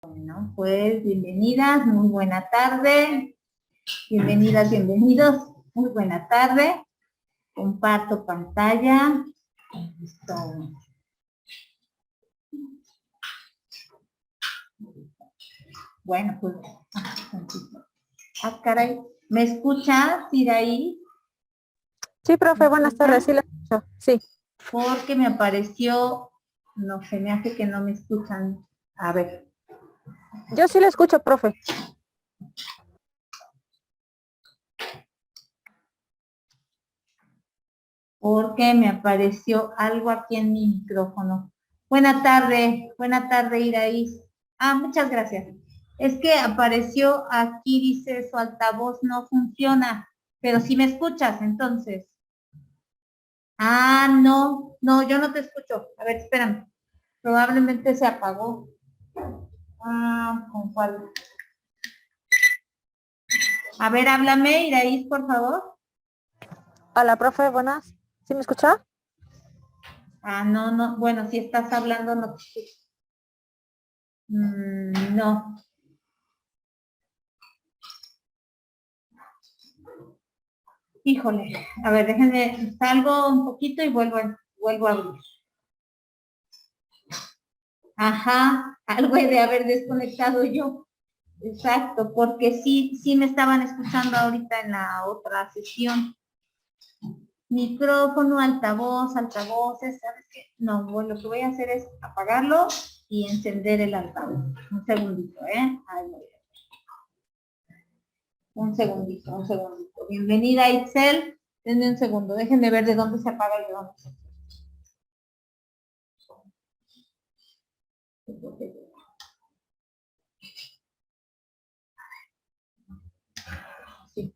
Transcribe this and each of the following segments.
Bueno, pues bienvenidas, muy buena tarde. Bienvenidas, bienvenidos, muy buena tarde. Comparto pantalla. Listo. Bueno, pues. Caray. ¿Me escucha, Siraí? Sí, profe, buenas tardes, sí la escucho, sí. Porque me apareció, no, se me hace que no me escuchan. A ver. Yo sí la escucho, profe. Porque me apareció algo aquí en mi micrófono. Buena tarde, Iraís. Muchas gracias. Es que apareció aquí, dice su altavoz no funciona, pero si me escuchas, entonces. No, yo no te escucho. A ver, espérame. Probablemente se apagó. ¿Con cuál? A ver, háblame, Iraís, por favor. Hola, profe, buenas. ¿Sí me escucha? No. Bueno, si estás hablando, no te escucho. No. Híjole, a ver, déjenme, salgo un poquito y vuelvo a abrir. Ajá, algo he de haber desconectado yo. Exacto, porque sí me estaban escuchando ahorita en la otra sesión. Micrófono, altavoces, ¿sabes qué? No, bueno, lo que voy a hacer es apagarlo y encender el altavoz. Un segundito, ¿eh? Ahí voy. Un segundito. Bienvenida, Itzel. Denme un segundo, déjenme ver de dónde se apaga y de dónde se sí.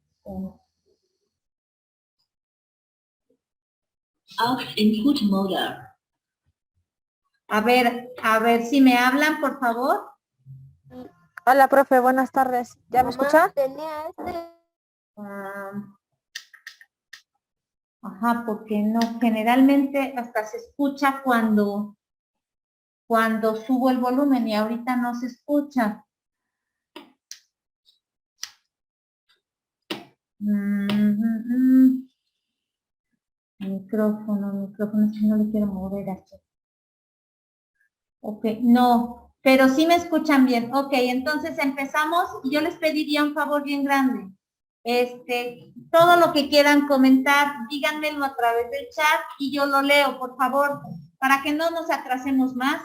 Input mode. A ver si me hablan, por favor. Hola, profe, buenas tardes. ¿Ya me escucha? Ajá, porque no, generalmente hasta se escucha cuando subo el volumen y ahorita no se escucha. Micrófono, es que no le quiero mover aquí. Ok, no, pero sí me escuchan bien. Ok, entonces empezamos y yo les pediría un favor bien grande. Todo lo que quieran comentar, díganmelo a través del chat y yo lo leo, por favor, para que no nos atrasemos más.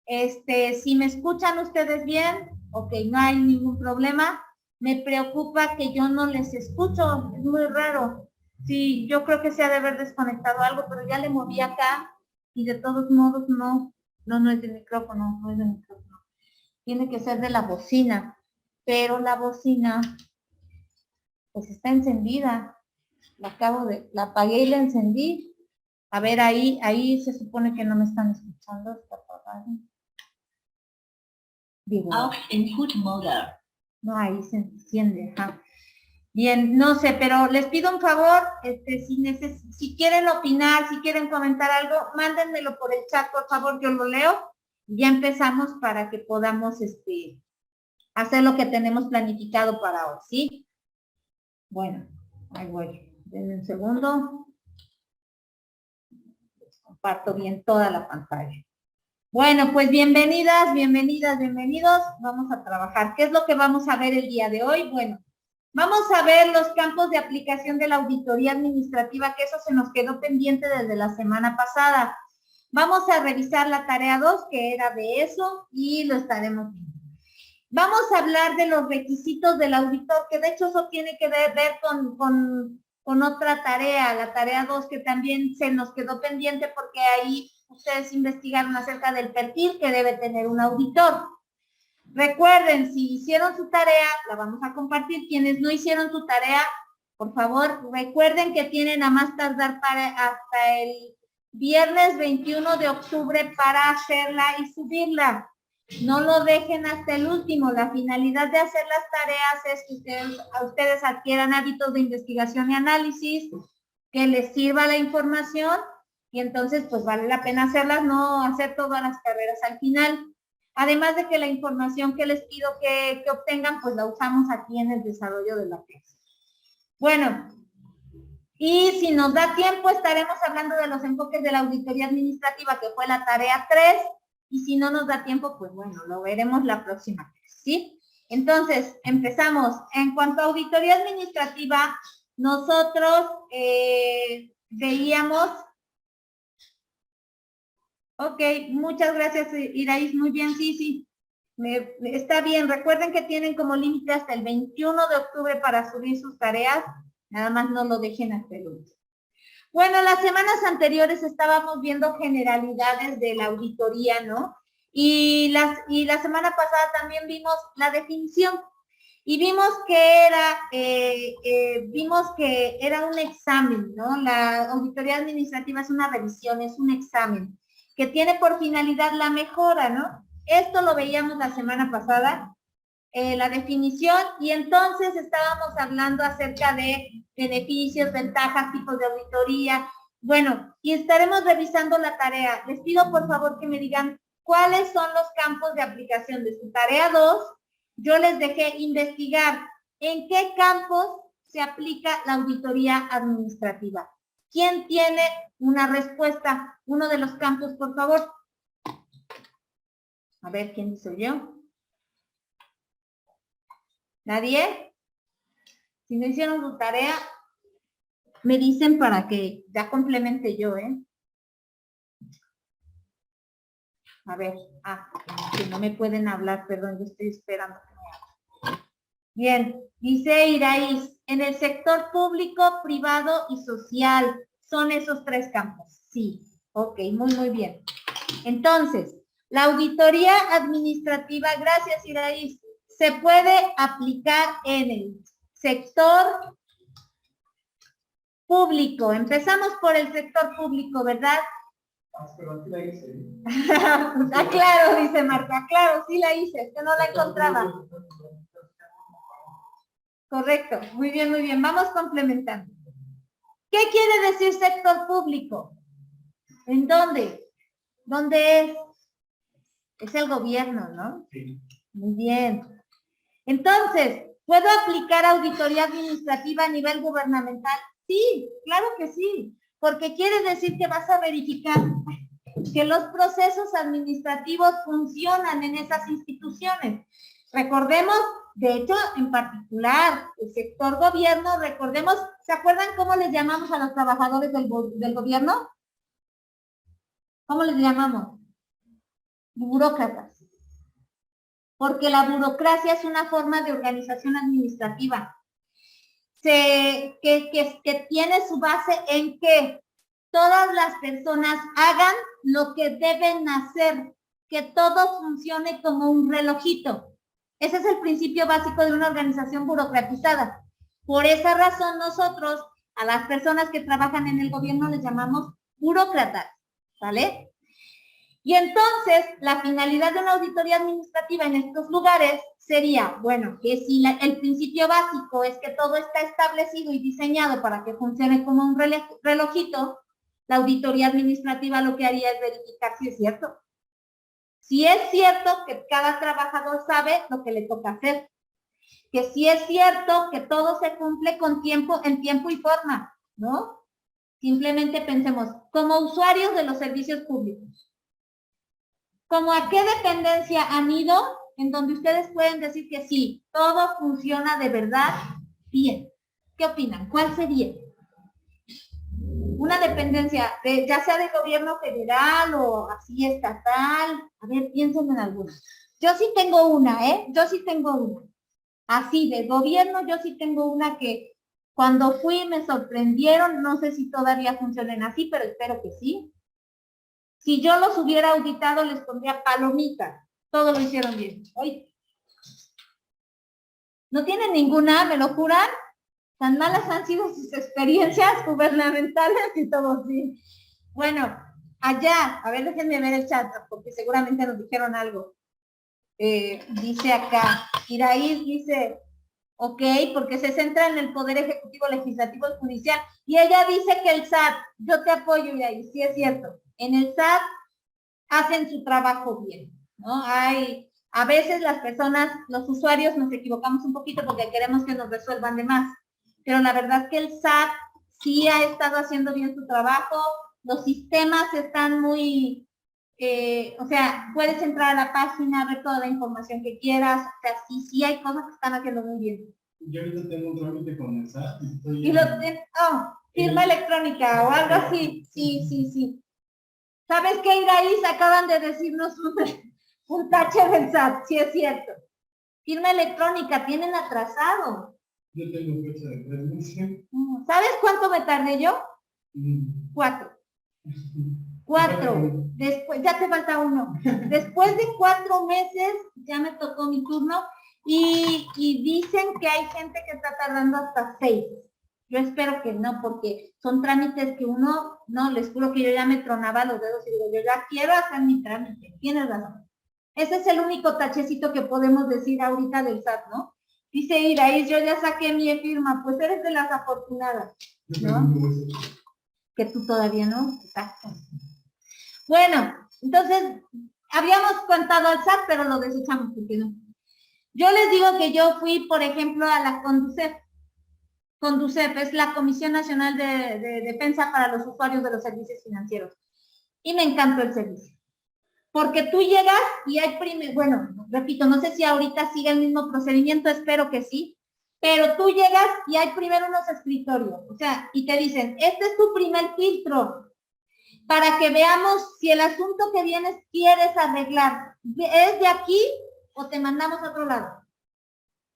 Si me escuchan ustedes bien, ok, no hay ningún problema. Me preocupa que yo no les escucho, es muy raro. Sí, yo creo que se ha de haber desconectado algo, pero ya le moví acá y de todos modos no es de micrófono, no es de micrófono. Tiene que ser de la bocina, pero la bocina pues está encendida. La apagué y la encendí. A ver, ahí se supone que no me están escuchando, está apagado. Digo, input mode. No, ahí se enciende. Bien, no sé, pero les pido un favor, si quieren opinar, si quieren comentar algo, mándenmelo por el chat, por favor, yo lo leo. Ya empezamos para que podamos hacer lo que tenemos planificado para hoy, ¿sí? Bueno, ahí voy. Denme un segundo. Comparto bien toda la pantalla. Bueno, pues bienvenidas, bienvenidos. Vamos a trabajar. ¿Qué es lo que vamos a ver el día de hoy? Bueno, vamos a ver los campos de aplicación de la auditoría administrativa, que eso se nos quedó pendiente desde la semana pasada. Vamos a revisar la tarea 2, que era de eso, y lo estaremos viendo. Vamos a hablar de los requisitos del auditor, que de hecho eso tiene que ver con otra tarea, la tarea 2, que también se nos quedó pendiente porque ahí ustedes investigaron acerca del perfil que debe tener un auditor. Recuerden, si hicieron su tarea, la vamos a compartir. Quienes no hicieron su tarea, por favor, recuerden que tienen a más tardar hasta el viernes 21 de octubre para hacerla y subirla. No lo dejen hasta el último. La finalidad de hacer las tareas es que ustedes adquieran hábitos de investigación y análisis, que les sirva la información y entonces pues vale la pena hacerlas, no hacer todas las carreras al final. Además de que la información que les pido que obtengan, pues la usamos aquí en el desarrollo de la clase. Bueno, y si nos da tiempo, estaremos hablando de los enfoques de la auditoría administrativa, que fue la tarea 3, y si no nos da tiempo, pues bueno, lo veremos la próxima vez, ¿sí? Entonces, empezamos. En cuanto a auditoría administrativa, nosotros veíamos... Ok, muchas gracias, Iraís, muy bien, sí. Está bien, recuerden que tienen como límite hasta el 21 de octubre para subir sus tareas, nada más no lo dejen hasta el último. Bueno, las semanas anteriores estábamos viendo generalidades de la auditoría, ¿no? Y la semana pasada también vimos la definición y vimos que era un examen, ¿no? La auditoría administrativa es una revisión, es un examen que tiene por finalidad la mejora, ¿no? Esto lo veíamos la semana pasada, la definición, y entonces estábamos hablando acerca de beneficios, ventajas, tipos de auditoría. Bueno, y estaremos revisando la tarea. Les pido por favor que me digan cuáles son los campos de aplicación de su tarea 2. Yo les dejé investigar en qué campos se aplica la auditoría administrativa. ¿Quién tiene una respuesta? Uno de los campos, por favor. A ver, ¿quién dice yo? ¿Nadie? Si no hicieron su tarea, me dicen para que ya complemente yo, ¿eh? A ver, que no me pueden hablar, perdón, yo estoy esperando que me hablen. Bien, dice Iraís, en el sector público, privado y social, son esos 3 campos. Sí, ok, muy bien. Entonces, la auditoría administrativa, gracias Iraís, se puede aplicar en el sector público. Empezamos por el sector público, ¿verdad? Claro, dice Marta, claro, sí la hice, es que no la encontraba. Correcto, muy bien, vamos complementando. ¿Qué quiere decir sector público? ¿En dónde? ¿Dónde es? Es el gobierno, ¿no? Sí. Muy bien. Entonces, ¿puedo aplicar auditoría administrativa a nivel gubernamental? Sí, claro que sí, porque quiere decir que vas a verificar que los procesos administrativos funcionan en esas instituciones. Recordemos, de hecho, en particular, el sector gobierno, recordemos, ¿se acuerdan cómo les llamamos a los trabajadores del gobierno? ¿Cómo les llamamos? Burócratas. Porque la burocracia es una forma de organización administrativa que tiene su base en que todas las personas hagan lo que deben hacer, que todo funcione como un relojito. Ese es el principio básico de una organización burocratizada. Por esa razón nosotros a las personas que trabajan en el gobierno les llamamos burócratas, ¿vale? Y entonces, la finalidad de una auditoría administrativa en estos lugares sería, bueno, que si el principio básico es que todo está establecido y diseñado para que funcione como un relojito, la auditoría administrativa lo que haría es verificar si es cierto. Si es cierto que cada trabajador sabe lo que le toca hacer. Que si es cierto que todo se cumple con tiempo, en tiempo y forma, ¿no? Simplemente pensemos, como usuarios de los servicios públicos, ¿cómo a qué dependencia han ido en donde ustedes pueden decir que sí, todo funciona de verdad bien? ¿Qué opinan? ¿Cuál sería? Una dependencia, ya sea de gobierno federal o así estatal. A ver, piensen en alguna. Yo sí tengo una, ¿eh? Yo sí tengo una. Así, de gobierno, yo sí tengo una que cuando fui me sorprendieron. No sé si todavía funcionan así, pero espero que sí. Si yo los hubiera auditado, les pondría palomita. Todo lo hicieron bien. Oye, ¿no tienen ninguna? ¿Me lo juran? Tan malas han sido sus experiencias gubernamentales y todo así. Bueno, allá, a ver, déjenme ver el chat, porque seguramente nos dijeron algo. Dice acá, Iraís dice, ok, porque se centra en el poder ejecutivo, legislativo y judicial. Y ella dice que el SAT, yo te apoyo, Iraís, sí es cierto. En el SAT hacen su trabajo bien, ¿no? A veces las personas, los usuarios nos equivocamos un poquito porque queremos que nos resuelvan de más, pero la verdad que el SAT sí ha estado haciendo bien su trabajo, los sistemas están muy, o sea, puedes entrar a la página, ver toda la información que quieras, o sea, sí hay cosas que están haciendo muy bien. Yo ahorita tengo un trámite con el SAT. Firma electrónica o algo así, sí. ¿Sabes qué, Iraís? Acaban de decirnos un tache del SAT, sí es cierto. Firma electrónica, tienen atrasado. Yo tengo fecha de 3 meses. ¿Sabes cuánto me tardé yo? 4. Después, ya te falta 1. Después de 4 meses, ya me tocó mi turno y dicen que hay gente que está tardando hasta 6. Yo espero que no, porque son trámites que uno, no, les juro que yo ya me tronaba los dedos y digo, yo ya quiero hacer mi trámite. Tienes razón. Ese es el único tachecito que podemos decir ahorita del SAT, ¿no? Dice Iraís, yo ya saqué mi firma, pues eres de las afortunadas, ¿no? Que tú todavía no. Exacto. Bueno, entonces, habíamos contado al SAT, pero lo desechamos, porque no. Yo les digo que yo fui, por ejemplo, a la CONDUCEF. CONDUCEF es la Comisión Nacional de Defensa para los Usuarios de los Servicios Financieros. Y me encantó el servicio. Porque tú llegas y hay bueno, repito, no sé si ahorita sigue el mismo procedimiento, espero que sí, pero tú llegas y hay primero unos escritorios, o sea, y te dicen, este es tu primer filtro, para que veamos si el asunto que vienes quieres arreglar, ¿es de aquí o te mandamos a otro lado?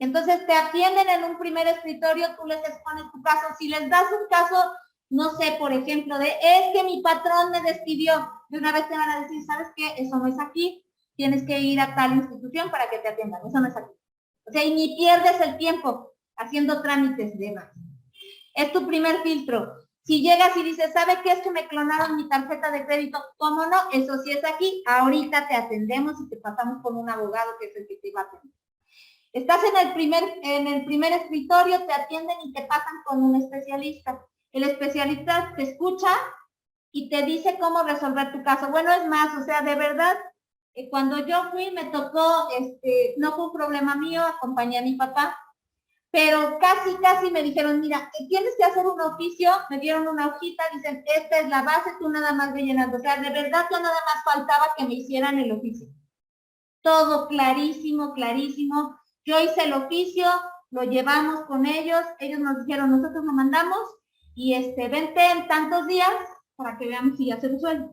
Entonces te atienden en un primer escritorio, tú les expones tu caso, si les das un caso, no sé, por ejemplo, es que mi patrón me despidió, de una vez te van a decir, ¿sabes qué? Eso no es aquí, tienes que ir a tal institución para que te atiendan, eso no es aquí. O sea, y ni pierdes el tiempo haciendo trámites de más. Es tu primer filtro. Si llegas y dices, ¿sabe qué? Es que me clonaron mi tarjeta de crédito, ¿cómo no? Eso sí es aquí, ahorita te atendemos y te pasamos con un abogado que es el que te va a atender. Estás en el primer escritorio, te atienden y te pasan con un especialista. El especialista te escucha y te dice cómo resolver tu caso. Bueno, es más, o sea, de verdad, cuando yo fui me tocó, no fue un problema mío, acompañé a mi papá, pero casi me dijeron, mira, tienes que hacer un oficio, me dieron una hojita, dicen, esta es la base, tú nada más ve llenando. O sea, de verdad ya nada más faltaba que me hicieran el oficio. Todo clarísimo. Yo hice el oficio, lo llevamos con ellos nos dijeron, nosotros lo mandamos y vente en tantos días para que veamos si ya se resuelve.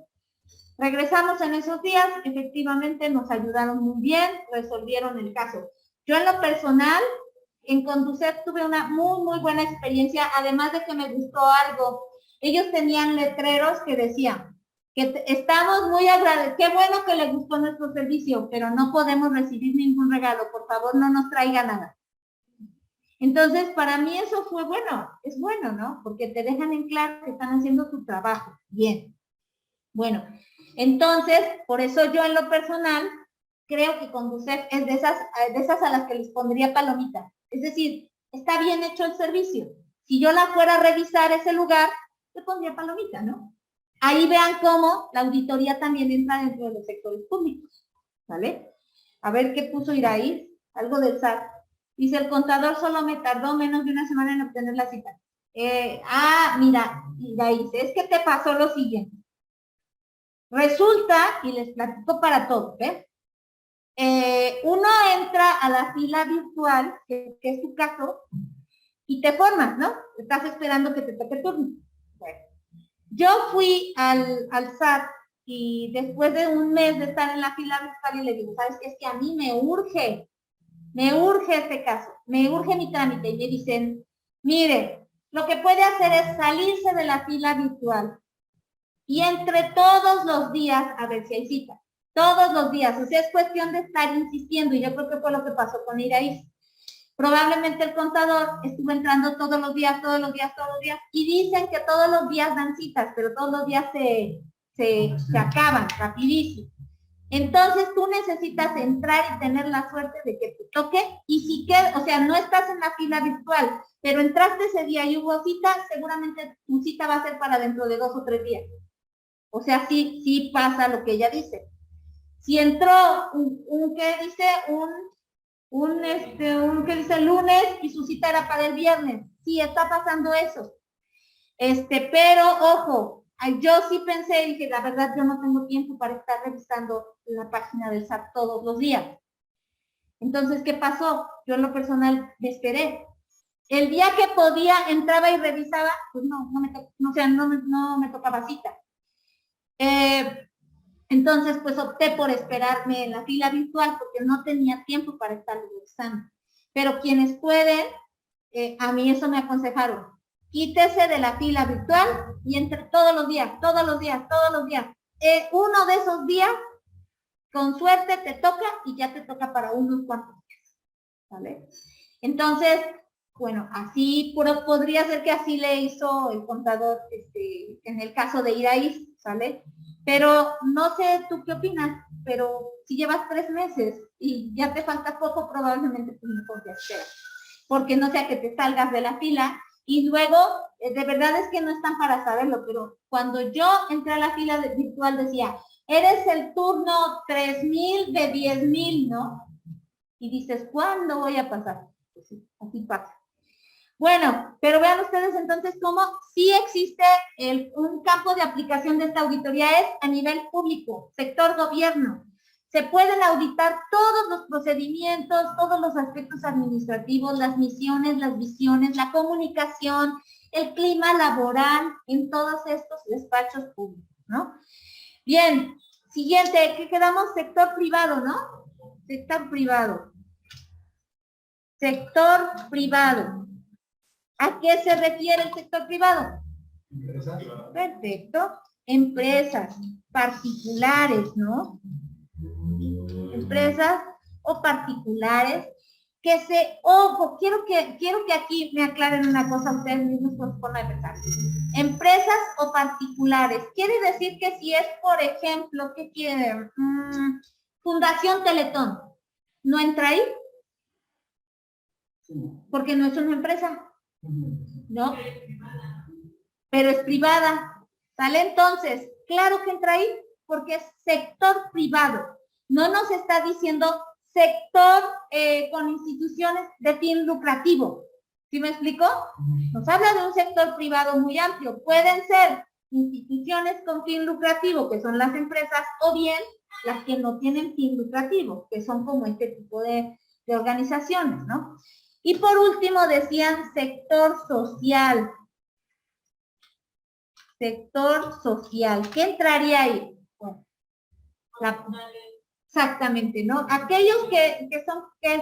Regresamos en esos días, efectivamente nos ayudaron muy bien, resolvieron el caso. Yo en lo personal, en CONDUCEF tuve una muy buena experiencia, además de que me gustó algo. Ellos tenían letreros que decían que estamos muy agradecidos, qué bueno que les gustó nuestro servicio, pero no podemos recibir ningún regalo, por favor no nos traiga nada. Entonces, para mí eso fue bueno, es bueno, ¿no? Porque te dejan en claro que están haciendo su trabajo, bien. Bueno, entonces, por eso yo en lo personal, creo que CONDUCEF es de esas a las que les pondría palomita. Es decir, está bien hecho el servicio. Si yo la fuera a revisar ese lugar, le pondría palomita, ¿no? Ahí vean cómo la auditoría también entra dentro de los sectores públicos, ¿vale? A ver qué puso Iraís, algo del SAT. Dice, el contador solo me tardó menos de una semana en obtener la cita. Mira, Iraís, es que te pasó lo siguiente. Resulta, y les platico para todos, ¿ves? Uno entra a la fila virtual, que es tu caso, y te formas, ¿no? Estás esperando que te toque turno. Bueno, yo fui al SAT y después de un mes de estar en la fila virtual y le digo, ¿sabes qué? Es que a mí me urge este caso, me urge mi trámite. Y me dicen, mire, lo que puede hacer es salirse de la fila virtual y entre todos los días a ver si hay cita. Todos los días, o sea, es cuestión de estar insistiendo y yo creo que fue lo que pasó con Iraís. Probablemente el contador estuvo entrando todos los días y dicen que todos los días dan citas, pero todos los días se acaban rapidísimo. Entonces tú necesitas entrar y tener la suerte de que te toque y si quedas, o sea, no estás en la fila virtual, pero entraste ese día y hubo cita, seguramente tu cita va a ser para dentro de 2 o 3 días. O sea, sí pasa lo que ella dice. Si entró ¿qué dice? ¿Qué dice? El lunes y su cita era para el viernes. Sí, está pasando eso. Pero ojo, yo sí pensé, dije, la verdad yo no tengo tiempo para estar revisando la página del SAT todos los días. Entonces, ¿qué pasó? Yo en lo personal me esperé. El día que podía, entraba y revisaba, pues no me tocaba cita. Entonces, pues opté por esperarme en la fila virtual porque no tenía tiempo para estar revisando. Pero quienes pueden, a mí eso me aconsejaron. Quítese de la fila virtual y entre todos los días. Uno de esos días, con suerte te toca y ya te toca para unos cuantos días. ¿Vale? Entonces, bueno, así podría ser que así le hizo el contador en el caso de Iraís, ¿sale? Pero no sé tú qué opinas, pero si llevas 3 meses y ya te falta poco, probablemente pues mejor te esperas. Porque no sea que te salgas de la fila y luego, de verdad es que no están para saberlo, pero cuando yo entré a la fila virtual decía, eres el turno 3000 de 10,000, ¿no? Y dices, ¿cuándo voy a pasar? Pues sí, así pasa. Bueno, pero vean ustedes entonces cómo sí existe un campo de aplicación de esta auditoría es a nivel público, sector gobierno. Se pueden auditar todos los procedimientos, todos los aspectos administrativos, las misiones, las visiones, la comunicación, el clima laboral en todos estos despachos públicos, ¿no? Bien, siguiente, ¿qué quedamos? Sector privado, ¿no? Sector privado. Sector privado. ¿A qué se refiere el sector privado? Empresas. Perfecto. Empresas particulares, ¿no? Empresas o particulares que ojo, quiero que aquí me aclaren una cosa ustedes mismos por su forma de pensar. Empresas o particulares. Quiere decir que si es, por ejemplo, ¿qué quiere? Fundación Teletón. ¿No entra ahí? Porque no es una empresa. ¿No? Pero es privada. ¿Sale? Entonces, claro que entra ahí porque es sector privado. No nos está diciendo sector con instituciones de fin lucrativo. ¿Sí me explico? Nos habla de un sector privado muy amplio. Pueden ser instituciones con fin lucrativo, que son las empresas, o bien las que no tienen fin lucrativo, que son como este tipo de organizaciones, ¿no? Y por último decían sector social. Sector social. ¿Qué entraría ahí? Bueno, exactamente, ¿no? Aquellos que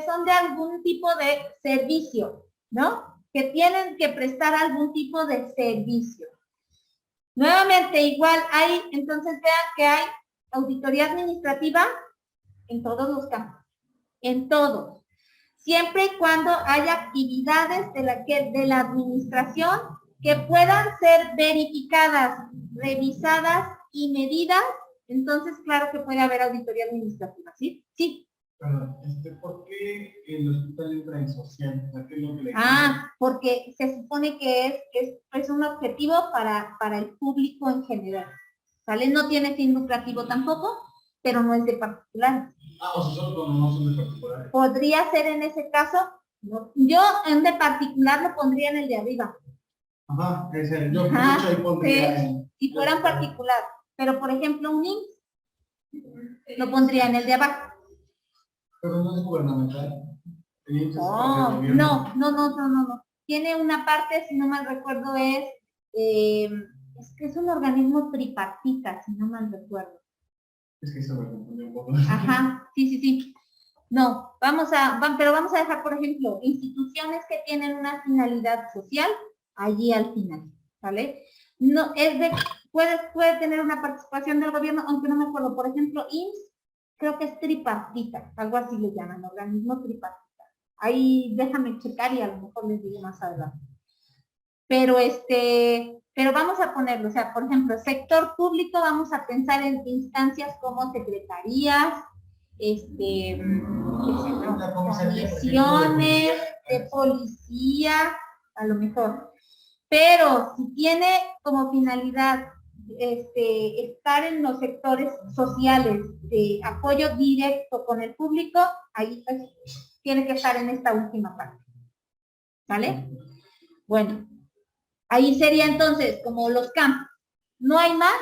son de algún tipo de servicio, ¿no? Que tienen que prestar algún tipo de servicio. Nuevamente, igual entonces vean que hay auditoría administrativa en todos los campos, en todos. Siempre y cuando haya actividades de la administración que puedan ser verificadas, revisadas y medidas, entonces claro que puede haber auditoría administrativa, ¿sí? Sí. Perdón, ¿por qué el hospital entra en social? ¿Qué es lo que le porque se supone que es un objetivo para el público en general, ¿sale? No tiene fin lucrativo tampoco, pero no es de particular. O sea, solo cuando no son de particulares. Podría ser en ese caso, yo en de particular lo pondría en el de arriba. Ajá, es el, yo ahí pondría sí, si fuera un particular, pero por ejemplo un IMSS lo pondría en el de abajo. Pero no es gubernamental. No. Tiene una parte, si no mal recuerdo, es que es un organismo tripartita, si no mal recuerdo. Es que eso me confundió un poco. Ajá, sí. No, pero vamos a dejar, por ejemplo, instituciones que tienen una finalidad social allí al final, ¿vale? No, puede tener una participación del gobierno, aunque no me acuerdo, por ejemplo, IMSS, creo que es tripartita, algo así le llaman, organismo tripartita. Ahí déjame checar y a lo mejor les digo más adelante. Pero vamos a ponerlo, o sea, por ejemplo, sector público, vamos a pensar en instancias como secretarías, comisiones de policía, a lo mejor. Pero si tiene como finalidad estar en los sectores sociales de apoyo directo con el público, ahí pues, tiene que estar en esta última parte. ¿Vale? Bueno, ahí sería entonces como los campos. ¿No hay más?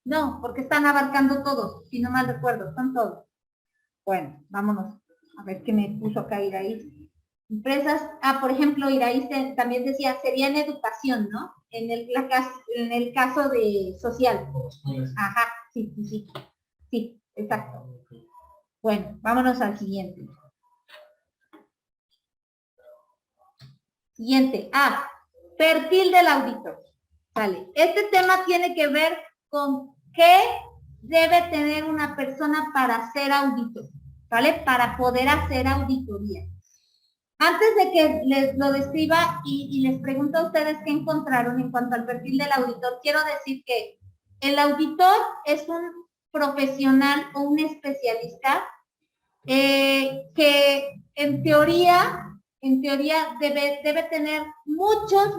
No, porque están abarcando todos, si no mal recuerdo, están todos. Bueno, vámonos a ver qué me puso acá Iraíz. Empresas, por ejemplo, Iraíz también decía, sería en educación, ¿no? En el caso de social. Ajá, sí, sí, sí. Sí, exacto. Bueno, vámonos al siguiente. Siguiente. Perfil del auditor. Vale. Este tema tiene que ver con qué debe tener una persona para ser auditor, ¿vale? Para poder hacer auditoría. Antes de que les lo describa y les pregunto a ustedes qué encontraron en cuanto al perfil del auditor, quiero decir que el auditor es un profesional o un especialista que en teoría debe tener muchos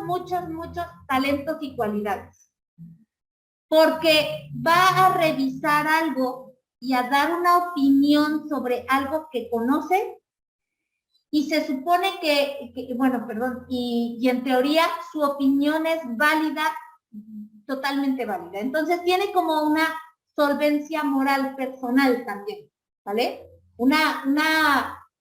talentos y cualidades. Porque va a revisar algo y a dar una opinión sobre algo que conoce y se supone y en teoría su opinión es válida, totalmente válida. Entonces tiene como una solvencia moral personal también, ¿vale?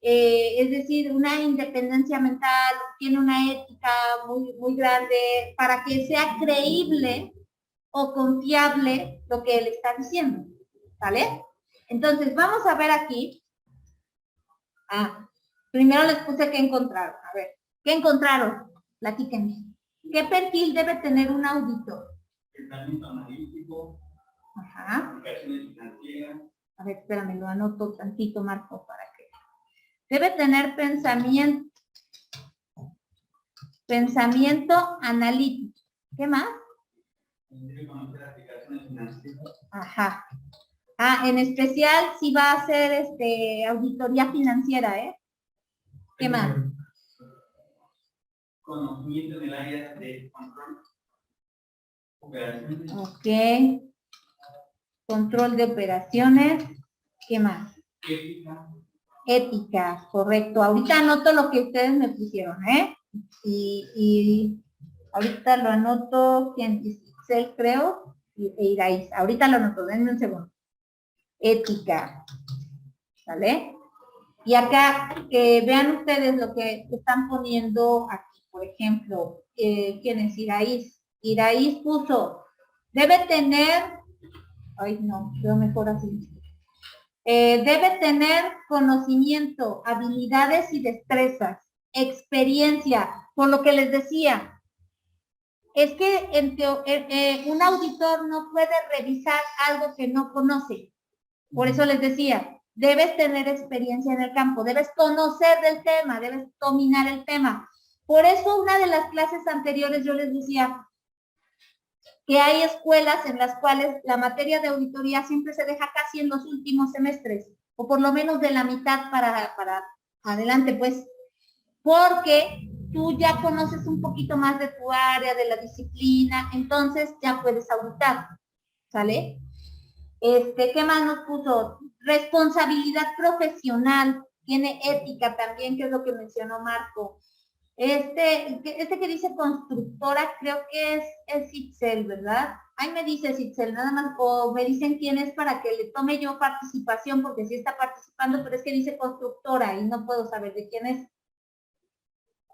Es decir, una independencia mental, tiene una ética muy grande para que sea creíble o confiable lo que él está diciendo, ¿vale? Entonces, vamos a ver aquí. Primero les puse qué encontraron. A ver, ¿qué encontraron? Platíquenme. ¿Qué perfil debe tener un auditor? Pensamiento analítico. Ajá. Aplicaciones financieras. A ver, espérame, lo anoto tantito, Marco, para que... Debe tener pensamiento analítico. ¿Qué más? Debe conocer aplicaciones financieras. Ajá. En especial si va a hacer auditoría financiera, ¿eh? ¿Qué más? Conocimiento en el área de control. Operaciones. Ok. Control de operaciones. ¿Qué más? Ética. Ética, correcto. Ahorita anoto lo que ustedes me pusieron, ¿eh? Y ahorita lo anoto, ¿quién? Excel, creo, e Iraíz. Ahorita lo anoto, denme un segundo. Ética, ¿vale? Y acá, vean ustedes lo que están poniendo aquí. Por ejemplo, ¿quién es Iraíz? Iraíz puso, debe tener, ay no, veo mejor así. Debe tener conocimiento, habilidades y destrezas, experiencia, por lo que les decía. Es que un auditor no puede revisar algo que no conoce. Por eso les decía, debes tener experiencia en el campo, debes conocer del tema, debes dominar el tema. Por eso una de las clases anteriores yo les decía que hay escuelas en las cuales la materia de auditoría siempre se deja casi en los últimos semestres, o por lo menos de la mitad para adelante, pues, porque tú ya conoces un poquito más de tu área, de la disciplina, entonces ya puedes auditar, ¿sale? ¿Qué más nos puso? Responsabilidad profesional, tiene ética también, que es lo que mencionó Marco. Que dice constructora, creo que es Itzel, ¿verdad? Ahí me dice Itzel, nada más, o me dicen quién es para que le tome yo participación, porque sí está participando, pero es que dice constructora y no puedo saber de quién es.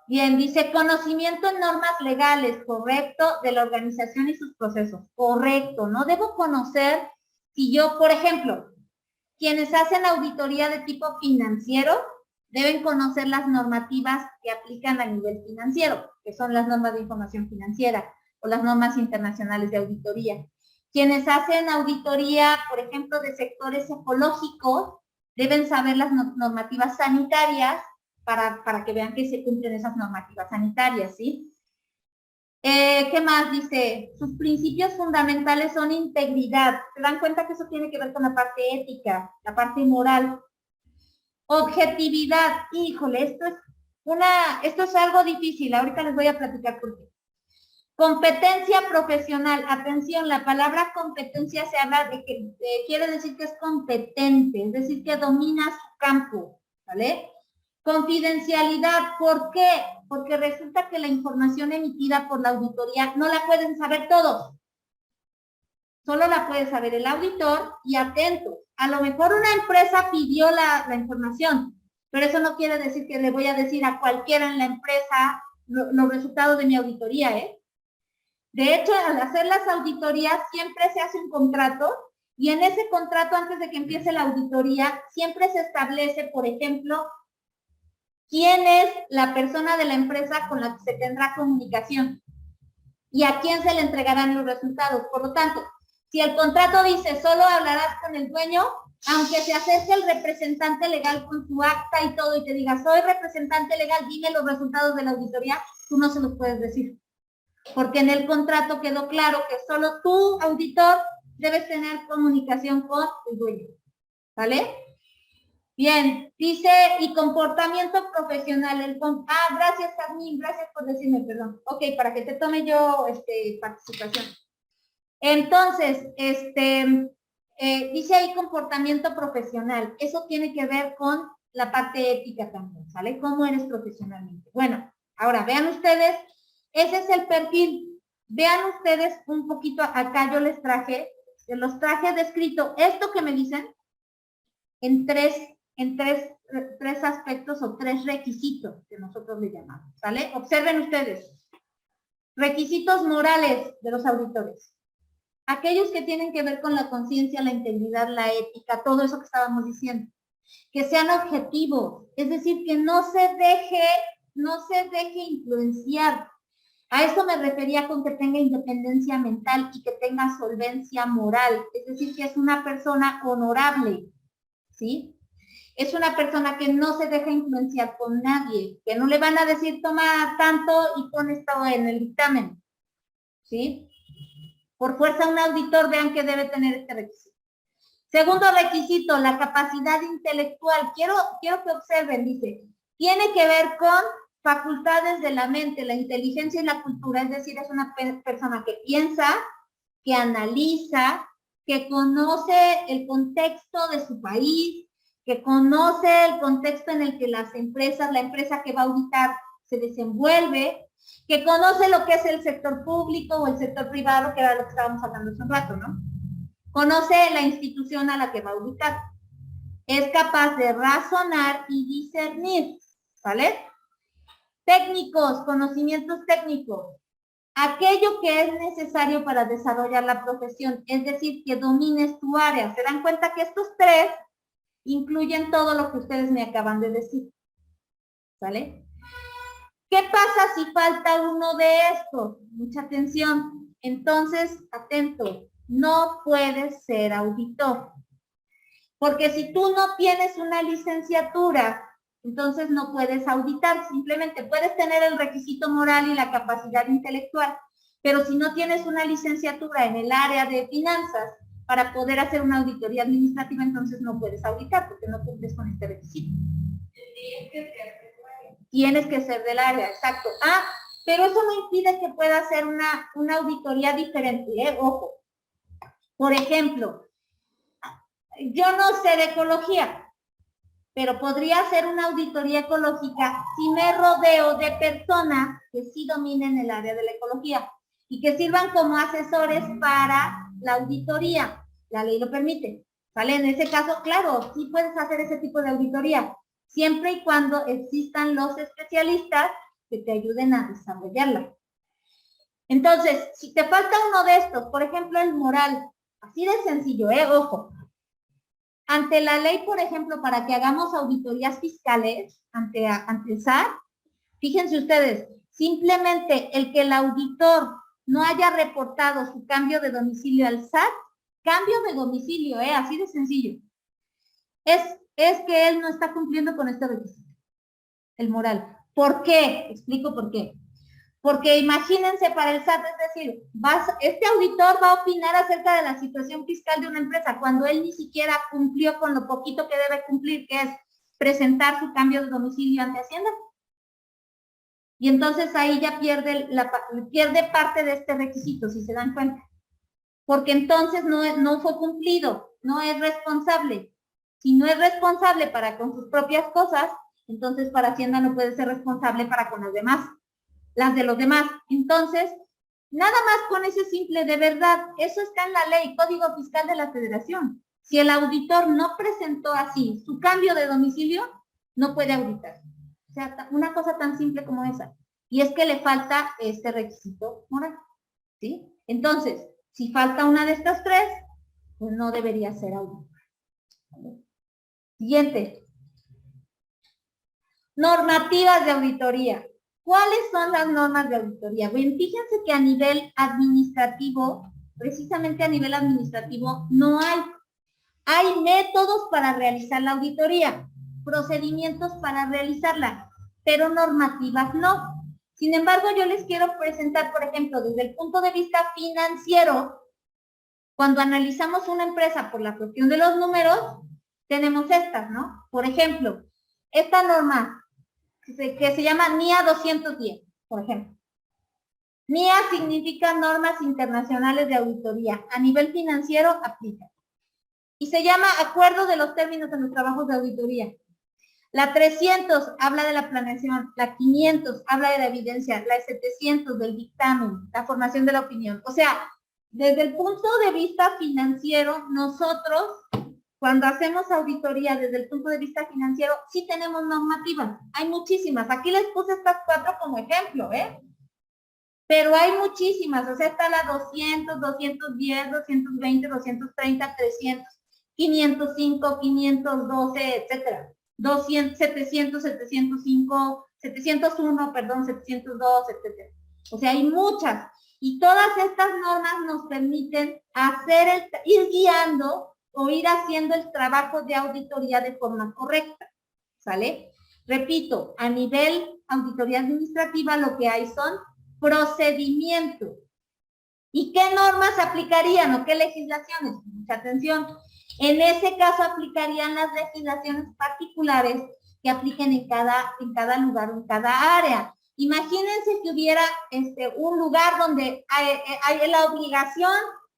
Bien, dice conocimiento en normas legales, correcto, de la organización y sus procesos, correcto, ¿no? Debo conocer, si yo, por ejemplo, quienes hacen auditoría de tipo financiero, deben conocer las normativas que aplican a nivel financiero, que son las normas de información financiera o las normas internacionales de auditoría. Quienes hacen auditoría, por ejemplo, de sectores ecológicos, deben saber las normativas sanitarias para que vean que se cumplen esas normativas sanitarias, ¿sí? ¿Qué más dice? Sus principios fundamentales son integridad. ¿Se dan cuenta que eso tiene que ver con la parte ética, la parte moral? Objetividad. Híjole, esto es algo difícil. Ahorita les voy a platicar por qué. Competencia profesional. Atención, la palabra competencia se habla de que quiere decir que es competente, es decir, que domina su campo, ¿vale? Confidencialidad. ¿Por qué? Porque resulta que la información emitida por la auditoría no la pueden saber todos. Solo la puede saber el auditor y atento. A lo mejor una empresa pidió la información, pero eso no quiere decir que le voy a decir a cualquiera en la empresa los resultados de mi auditoría, ¿eh? De hecho, al hacer las auditorías siempre se hace un contrato y en ese contrato, antes de que empiece la auditoría, siempre se establece, por ejemplo, quién es la persona de la empresa con la que se tendrá comunicación y a quién se le entregarán los resultados. Por lo tanto, si el contrato dice solo hablarás con el dueño, aunque se acerque el representante legal con su acta y todo y te diga, soy representante legal, dime los resultados de la auditoría, tú no se los puedes decir. Porque en el contrato quedó claro que solo tú, auditor, debes tener comunicación con el dueño. ¿Vale? Bien, dice, y comportamiento profesional. Gracias, Carmen, gracias por decirme, perdón. Ok, para que te tome yo participación. Entonces, dice ahí comportamiento profesional. Eso tiene que ver con la parte ética también, ¿sale? ¿Cómo eres profesionalmente? Bueno, ahora vean ustedes, ese es el perfil. Vean ustedes un poquito, acá yo les traje, los traje descrito esto que me dicen en tres aspectos o tres requisitos que nosotros le llamamos, ¿sale? Observen ustedes. Requisitos morales de los auditores. Aquellos que tienen que ver con la conciencia, la integridad, la ética, todo eso que estábamos diciendo. Que sean objetivos, es decir, que no se deje influenciar. A eso me refería con que tenga independencia mental y que tenga solvencia moral, es decir, que es una persona honorable, ¿sí? Es una persona que no se deja influenciar con nadie, que no le van a decir toma tanto y pon esto en el dictamen, ¿sí? Por fuerza un auditor, vean que debe tener este requisito. Segundo requisito, la capacidad intelectual. Quiero que observen, dice, tiene que ver con facultades de la mente, la inteligencia y la cultura, es decir, es una persona que piensa, que analiza, que conoce el contexto de su país, que conoce el contexto en el que la empresa que va a auditar se desenvuelve, que conoce lo que es el sector público o el sector privado, que era lo que estábamos hablando hace un rato, ¿no? Conoce la institución a la que va a auditar. Es capaz de razonar y discernir, ¿vale? Técnicos, conocimientos técnicos. Aquello que es necesario para desarrollar la profesión, es decir, que domines tu área. ¿Se dan cuenta que estos tres incluyen todo lo que ustedes me acaban de decir? ¿Vale? ¿Qué pasa si falta uno de estos? Mucha atención. Entonces, atento, no puedes ser auditor. Porque si tú no tienes una licenciatura, entonces no puedes auditar. Simplemente puedes tener el requisito moral y la capacidad intelectual. Pero si no tienes una licenciatura en el área de finanzas para poder hacer una auditoría administrativa, entonces no puedes auditar porque no cumples con este requisito. Tienes que ser del área, exacto. Pero eso no impide que pueda hacer una auditoría diferente, ¿eh? Ojo. Por ejemplo, yo no sé de ecología, pero podría hacer una auditoría ecológica si me rodeo de personas que sí dominen el área de la ecología y que sirvan como asesores para la auditoría. La ley lo permite, ¿vale? En ese caso, claro, sí puedes hacer ese tipo de auditoría, siempre y cuando existan los especialistas que te ayuden a desarrollarla. Entonces, si te falta uno de estos, por ejemplo, el moral, así de sencillo, ojo. Ante la ley, por ejemplo, para que hagamos auditorías fiscales ante el SAT, fíjense ustedes, simplemente el que el auditor no haya reportado su cambio de domicilio al SAT, cambio de domicilio, así de sencillo, es que él no está cumpliendo con este requisito, el moral. ¿Por qué? Explico por qué. Porque imagínense para el SAT, es decir, este auditor va a opinar acerca de la situación fiscal de una empresa cuando él ni siquiera cumplió con lo poquito que debe cumplir, que es presentar su cambio de domicilio ante Hacienda. Y entonces ahí ya pierde parte de este requisito, si se dan cuenta. Porque entonces no fue cumplido, no es responsable. Si no es responsable para con sus propias cosas, entonces para Hacienda no puede ser responsable para con las demás, las de los demás. Entonces, nada más con ese simple de verdad, eso está en la ley, Código Fiscal de la Federación. Si el auditor no presentó así su cambio de domicilio, no puede auditar. O sea, una cosa tan simple como esa. Y es que le falta este requisito moral, ¿sí? Entonces, si falta una de estas tres, pues no debería ser auditor. Siguiente. Normativas de auditoría. ¿Cuáles son las normas de auditoría? Bien, fíjense que a nivel administrativo, precisamente a nivel administrativo, no hay. Hay métodos para realizar la auditoría, procedimientos para realizarla, pero normativas no. Sin embargo, yo les quiero presentar, por ejemplo, desde el punto de vista financiero, cuando analizamos una empresa por la cuestión de los números, tenemos estas, ¿no? Por ejemplo, esta norma que se llama NIA 210, por ejemplo. NIA significa Normas Internacionales de Auditoría. A nivel financiero aplica. Y se llama Acuerdo de los Términos en los Trabajos de Auditoría. La 300 habla de la planeación, la 500 habla de la evidencia, la 700 del dictamen, la formación de la opinión. O sea, desde el punto de vista financiero, nosotros, cuando hacemos auditoría desde el punto de vista financiero, sí tenemos normativas. Hay muchísimas. Aquí les puse estas 4 como ejemplo, ¿eh? Pero hay muchísimas. O sea, está la 200, 210, 220, 230, 300, 505, 512, etcétera. 200, 700, 705, 701, perdón, 702, etcétera. O sea, hay muchas. Y todas estas normas nos permiten ir guiando o ir haciendo el trabajo de auditoría de forma correcta, ¿sale? Repito, a nivel auditoría administrativa lo que hay son procedimientos. ¿Y qué normas aplicarían o qué legislaciones? Mucha atención. En ese caso aplicarían las legislaciones particulares que apliquen en cada lugar o en cada área. Imagínense que hubiera un lugar donde hay la obligación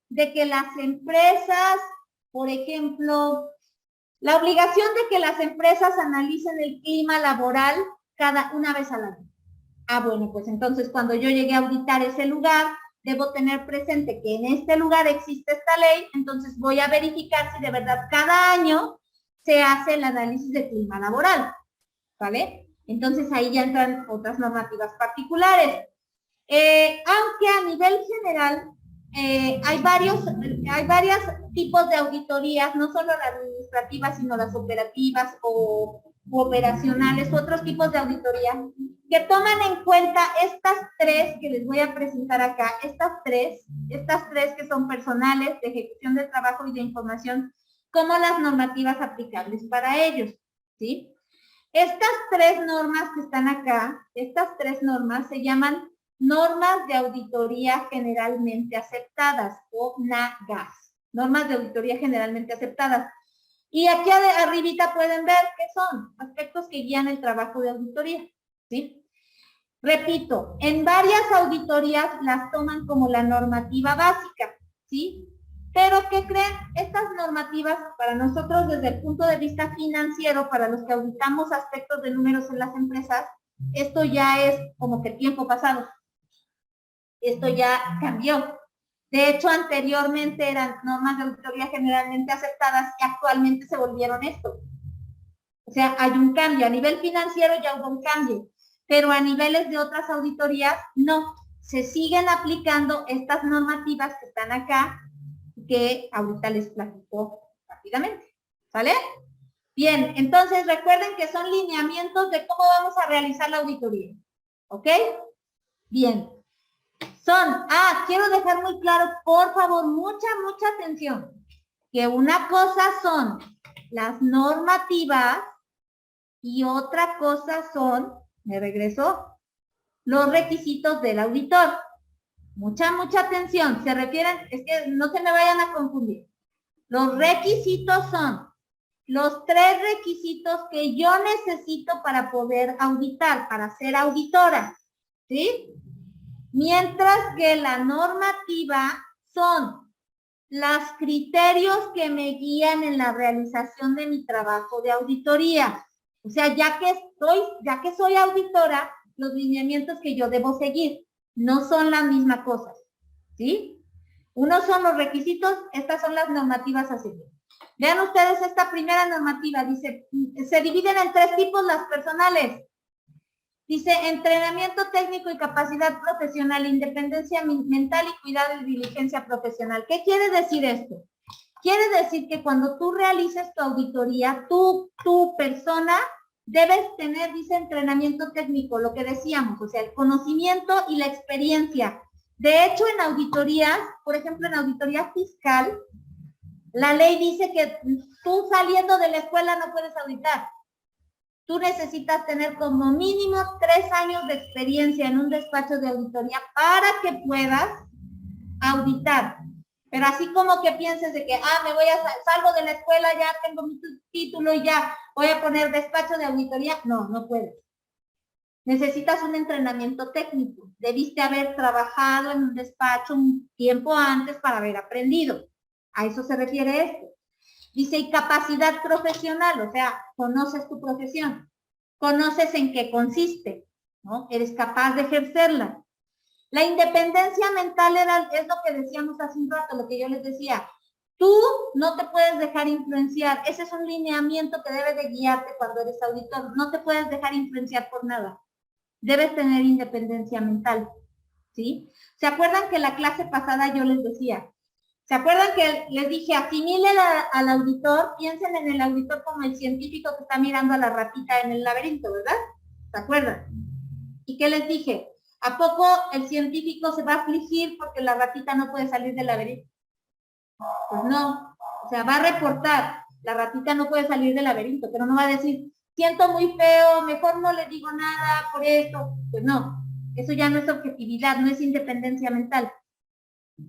de que las empresas, por ejemplo, la obligación de que las empresas analicen el clima laboral una vez al año. Ah, bueno, pues entonces cuando yo llegue a auditar ese lugar, debo tener presente que en este lugar existe esta ley, entonces voy a verificar si de verdad cada año se hace el análisis de clima laboral, ¿vale? Entonces ahí ya entran otras normativas particulares. Aunque a nivel general hay varios tipos de auditorías, no solo las administrativas, sino las operativas o operacionales, otros tipos de auditoría, que toman en cuenta estas 3 que les voy a presentar acá, estas tres que son personales, de ejecución de trabajo y de información, como las normativas aplicables para ellos, ¿sí? Estas 3 normas que están acá, estas 3 normas se llaman Normas de Auditoría Generalmente Aceptadas, o NAGAS, Normas de Auditoría Generalmente Aceptadas. Y aquí arribita pueden ver qué son aspectos que guían el trabajo de auditoría, ¿sí? Repito, en varias auditorías las toman como la normativa básica, ¿sí? Pero ¿qué creen? Estas normativas para nosotros desde el punto de vista financiero, para los que auditamos aspectos de números en las empresas, esto ya es como que tiempo pasado. Esto ya cambió. De hecho, anteriormente eran normas de auditoría generalmente aceptadas y actualmente se volvieron esto. O sea, hay un cambio. A nivel financiero ya hubo un cambio, pero a niveles de otras auditorías no. Se siguen aplicando estas normativas que están acá, que ahorita les platico rápidamente. ¿Sale? Bien, entonces recuerden que son lineamientos de cómo vamos a realizar la auditoría. ¿Ok? Bien. Quiero dejar muy claro, por favor, mucha atención, que una cosa son las normativas y otra cosa son, me regreso, los requisitos del auditor. Mucha atención, se refieren, es que no se me vayan a confundir. Los requisitos son los 3 requisitos que yo necesito para poder auditar, para ser auditora. ¿sí? Mientras que la normativa son los criterios que me guían en la realización de mi trabajo de auditoría. O sea, ya que soy auditora, los lineamientos que yo debo seguir no son la misma cosa, ¿sí? Unos son los requisitos, estas son las normativas a seguir. Vean ustedes esta primera normativa, dice, se dividen en 3 tipos las personales. Dice, entrenamiento técnico y capacidad profesional, independencia mental y cuidado y diligencia profesional. ¿Qué quiere decir esto? Quiere decir que cuando tú realices tu auditoría, tu persona debes tener, dice, entrenamiento técnico, lo que decíamos, o sea, el conocimiento y la experiencia. De hecho, en auditorías, por ejemplo, en auditoría fiscal, la ley dice que tú saliendo de la escuela no puedes auditar. Tú necesitas tener como mínimo 3 años de experiencia en un despacho de auditoría para que puedas auditar. Pero así como que pienses de que, salgo de la escuela, ya tengo mi título y ya voy a poner despacho de auditoría. No, no puedes. Necesitas un entrenamiento técnico. Debiste haber trabajado en un despacho un tiempo antes para haber aprendido. A eso se refiere esto. Dice, y capacidad profesional, o sea, conoces tu profesión, conoces en qué consiste, ¿no? Eres capaz de ejercerla. La independencia mental es lo que decíamos hace un rato, lo que yo les decía. Tú no te puedes dejar influenciar. Ese es un lineamiento que debe de guiarte cuando eres auditor. No te puedes dejar influenciar por nada. Debes tener independencia mental, ¿sí? ¿Se acuerdan que la clase pasada yo les decía? ¿Se acuerdan que les dije, asimile al auditor, piensen en el auditor como el científico que está mirando a la ratita en el laberinto, ¿verdad? ¿Se acuerdan? ¿Y qué les dije? ¿A poco el científico se va a afligir porque la ratita no puede salir del laberinto? Pues no, o sea, va a reportar, la ratita no puede salir del laberinto, pero no va a decir, siento muy feo, mejor no le digo nada por esto. Pues no, eso ya no es objetividad, no es independencia mental.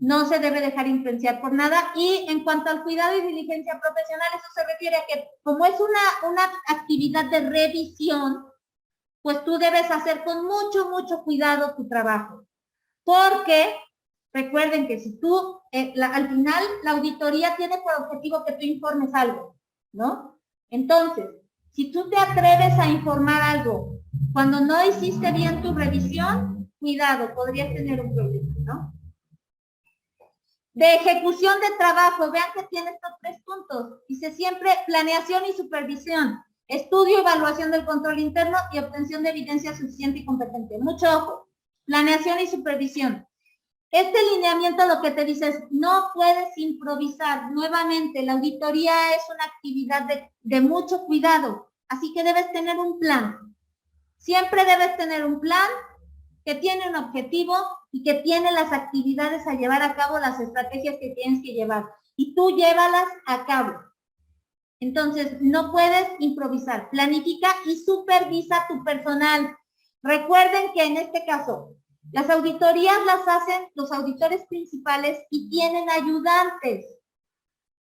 No se debe dejar influenciar por nada. Y en cuanto al cuidado y diligencia profesional, eso se refiere a que como es una actividad de revisión, pues tú debes hacer con mucho cuidado tu trabajo. Porque recuerden que si tú, al final, la auditoría tiene por objetivo que tú informes algo, ¿no? Entonces, si tú te atreves a informar algo cuando no hiciste bien tu revisión, cuidado, podrías tener un problema, ¿no? De ejecución de trabajo, vean que tiene estos 3 puntos. Dice siempre planeación y supervisión, estudio y evaluación del control interno y obtención de evidencia suficiente y competente. Mucho ojo, planeación y supervisión. Este lineamiento lo que te dice es, no puedes improvisar. Nuevamente, la auditoría es una actividad de mucho cuidado, así que debes tener un plan. Siempre debes tener un plan que tiene un objetivo y que tiene las actividades a llevar a cabo, las estrategias que tienes que llevar. Y tú llévalas a cabo. Entonces, no puedes improvisar. Planifica y supervisa tu personal. Recuerden que en este caso, las auditorías las hacen los auditores principales y tienen ayudantes.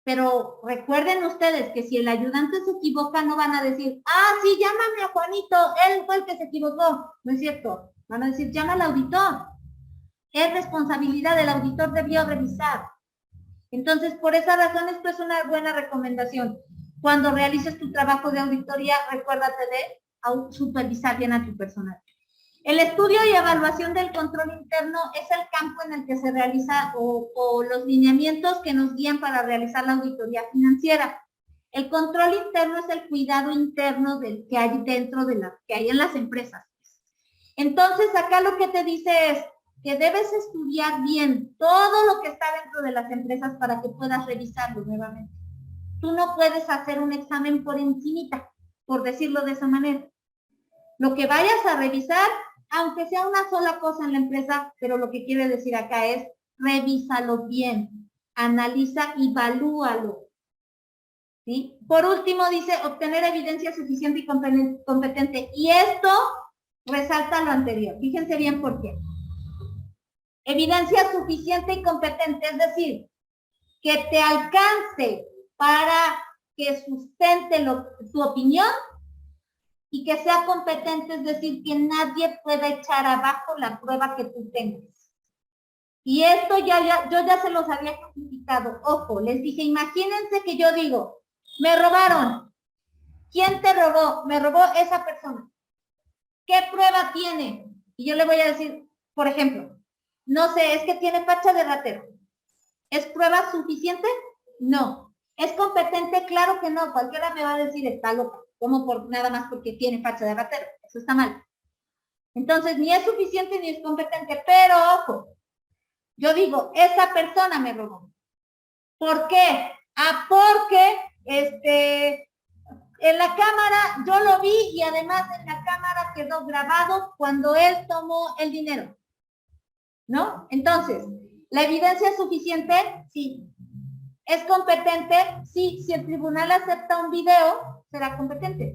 Pero recuerden ustedes que si el ayudante se equivoca, no van a decir, sí, llámame a Juanito, él fue el que se equivocó. No es cierto. Van a decir, llama al auditor. Es responsabilidad del auditor, debió revisar. Entonces, por esa razón, esto es una buena recomendación. Cuando realices tu trabajo de auditoría, recuérdate de supervisar bien a tu personal. El estudio y evaluación del control interno es el campo en el que se realiza o los lineamientos que nos guían para realizar la auditoría financiera. El control interno es el cuidado interno del que hay dentro que hay en las empresas. Entonces, acá lo que te dice es que debes estudiar bien todo lo que está dentro de las empresas para que puedas revisarlo nuevamente. Tú no puedes hacer un examen por encimita, por decirlo de esa manera. Lo que vayas a revisar, aunque sea una sola cosa en la empresa, pero lo que quiere decir acá es, revísalo bien, analiza y evalúalo. ¿Sí? Por último, dice, obtener evidencia suficiente y competente. Y esto resalta lo anterior. Fíjense bien por qué. Evidencia suficiente y competente, es decir, que te alcance para que sustente tu opinión y que sea competente, es decir, que nadie pueda echar abajo la prueba que tú tengas. Y esto yo ya se los había justificado. Ojo, les dije, imagínense que yo digo, me robaron. ¿Quién te robó? Me robó esa persona. ¿Qué prueba tiene? Y yo le voy a decir, por ejemplo, no sé, es que tiene facha de ratero. ¿Es prueba suficiente? No. ¿Es competente? Claro que no. Cualquiera me va a decir, está loca. ¿Cómo por nada más porque tiene facha de ratero? Eso está mal. Entonces, ni es suficiente ni es competente. Pero, ojo, yo digo, esa persona me robó. ¿Por qué? Porque en la cámara yo lo vi y además en la cámara quedó grabado cuando él tomó el dinero. ¿No? Entonces, ¿la evidencia es suficiente? Sí. ¿Es competente? Sí. Si el tribunal acepta un video, será competente.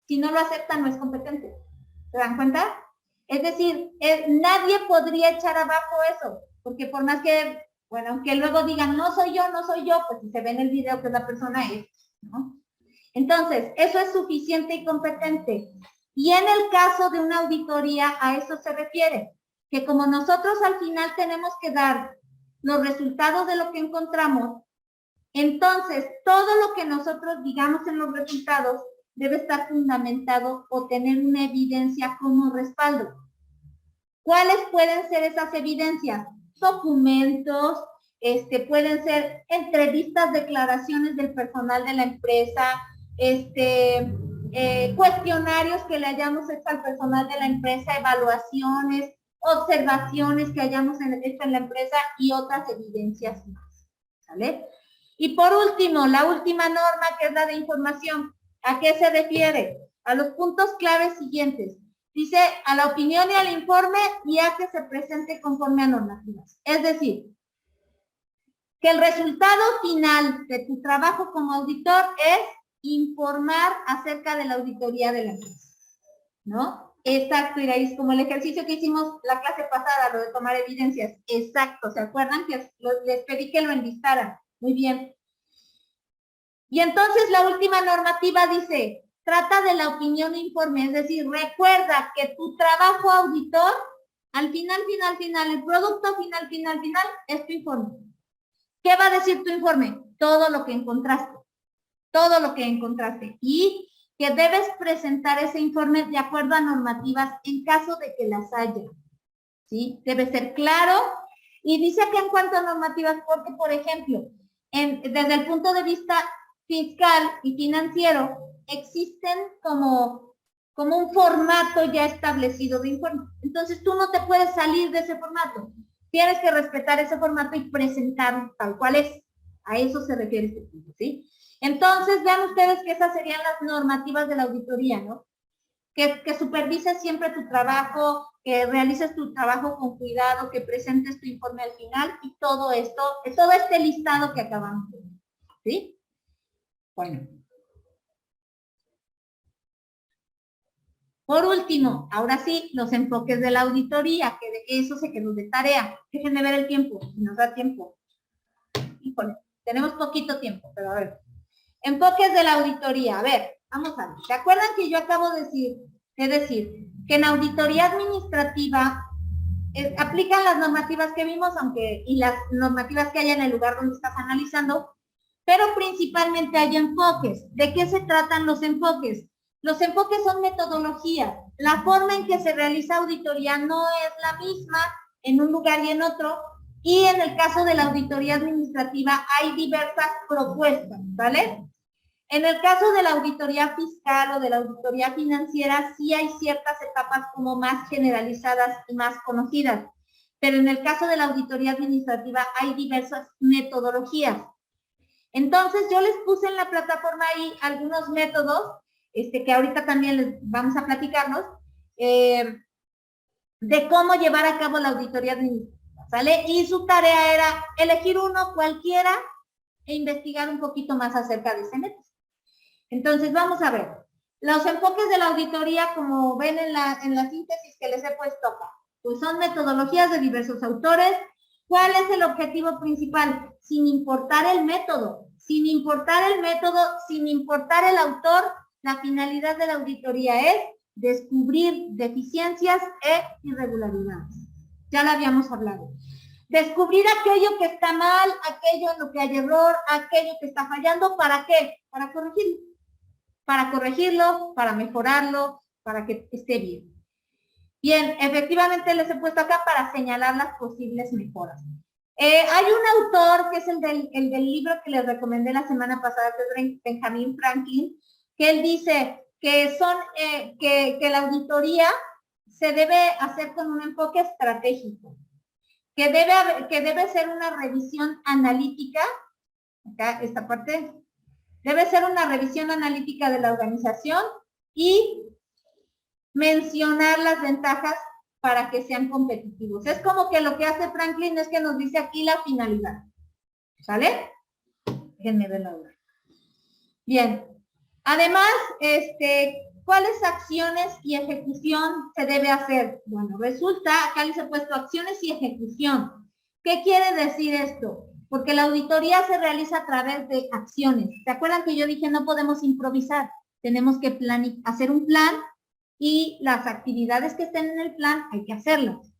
Si no lo acepta, no es competente. ¿Se dan cuenta? Es decir, nadie podría echar abajo eso, porque por más que, bueno, aunque luego digan, no soy yo, pues si se ve en el video que la persona es, ¿no? Entonces, eso es suficiente y competente. Y en el caso de una auditoría, a eso se refiere, que como nosotros al final tenemos que dar los resultados de lo que encontramos, entonces todo lo que nosotros digamos en los resultados debe estar fundamentado o tener una evidencia como respaldo. ¿Cuáles pueden ser esas evidencias? Documentos, pueden ser entrevistas, declaraciones del personal de la empresa, cuestionarios que le hayamos hecho al personal de la empresa, evaluaciones, observaciones que hayamos hecho en la empresa y otras evidencias más, ¿vale? Y por último, la última norma, que es la de información. ¿A qué se refiere? A los puntos claves siguientes. Dice a la opinión y al informe y a que se presente conforme a normativas. Es decir, que el resultado final de tu trabajo como auditor es informar acerca de la auditoría de la empresa, ¿no? Exacto, Iraís, como el ejercicio que hicimos la clase pasada, lo de tomar evidencias. Exacto, ¿se acuerdan que les pedí que lo enlistaran? Muy bien. Y entonces la última normativa dice, trata de la opinión e informe, es decir, recuerda que tu trabajo auditor, al final, el producto final, es tu informe. ¿Qué va a decir tu informe? Todo lo que encontraste. Todo lo que encontraste. Y que debes presentar ese informe de acuerdo a normativas en caso de que las haya. ¿Sí? Debe ser claro. Y dice que en cuanto a normativas, porque, por ejemplo, desde el punto de vista fiscal y financiero, existen como un formato ya establecido de informe. Entonces, tú no te puedes salir de ese formato. Tienes que respetar ese formato y presentar tal cual es. A eso se refiere este punto, ¿sí? Entonces, vean ustedes que esas serían las normativas de la auditoría, ¿no? Que supervises siempre tu trabajo, que realices tu trabajo con cuidado, que presentes tu informe al final y todo esto, todo este listado que acabamos de ver, ¿sí? Bueno. Por último, ahora sí, los enfoques de la auditoría, que de eso se quedó de tarea. Déjenme ver el tiempo, si nos da tiempo. Híjole, tenemos poquito tiempo, pero a ver. Enfoques de la auditoría. A ver, vamos a ver. ¿Se acuerdan que yo acabo de decir que en auditoría administrativa aplican las normativas que vimos, y las normativas que hay en el lugar donde estás analizando, pero principalmente hay enfoques. ¿De qué se tratan los enfoques? Los enfoques son metodologías. La forma en que se realiza auditoría no es la misma en un lugar y en otro, y en el caso de la auditoría administrativa hay diversas propuestas, ¿vale? En el caso de la auditoría fiscal o de la auditoría financiera, sí hay ciertas etapas como más generalizadas y más conocidas, pero en el caso de la auditoría administrativa hay diversas metodologías. Entonces, yo les puse en la plataforma ahí algunos métodos, que ahorita también les vamos a platicarnos, de cómo llevar a cabo la auditoría administrativa, ¿sale? Y su tarea era elegir uno cualquiera e investigar un poquito más acerca de ese método. Entonces, vamos a ver. Los enfoques de la auditoría, como ven en la síntesis que les he puesto acá, pues son metodologías de diversos autores. ¿Cuál es el objetivo principal? Sin importar el método, sin importar el autor, La finalidad de la auditoría es descubrir deficiencias e irregularidades. Ya lo habíamos hablado. Descubrir aquello que está mal, aquello en lo que hay error, aquello que está fallando, ¿para qué? Para corregirlo. Para corregirlo, para mejorarlo, para que esté bien. Bien, efectivamente les he puesto acá para señalar las posibles mejoras. Hay un autor que es el del libro que les recomendé la semana pasada, que es Benjamin Franklin, que él dice que que la auditoría se debe hacer con un enfoque estratégico, que debe ser una revisión analítica, acá esta parte, debe ser una revisión analítica de la organización y mencionar las ventajas para que sean competitivos. Es como que lo que hace Franklin es que nos dice aquí la finalidad. ¿Sale? Déjenme ver la hora. Bien. Además, ¿cuáles acciones y ejecución se debe hacer? Bueno, resulta, acá les he puesto acciones y ejecución. ¿Qué quiere decir esto? Porque la auditoría se realiza a través de acciones. ¿Se acuerdan que yo dije no podemos improvisar? Tenemos que hacer un plan y las actividades que estén en el plan hay que hacerlas.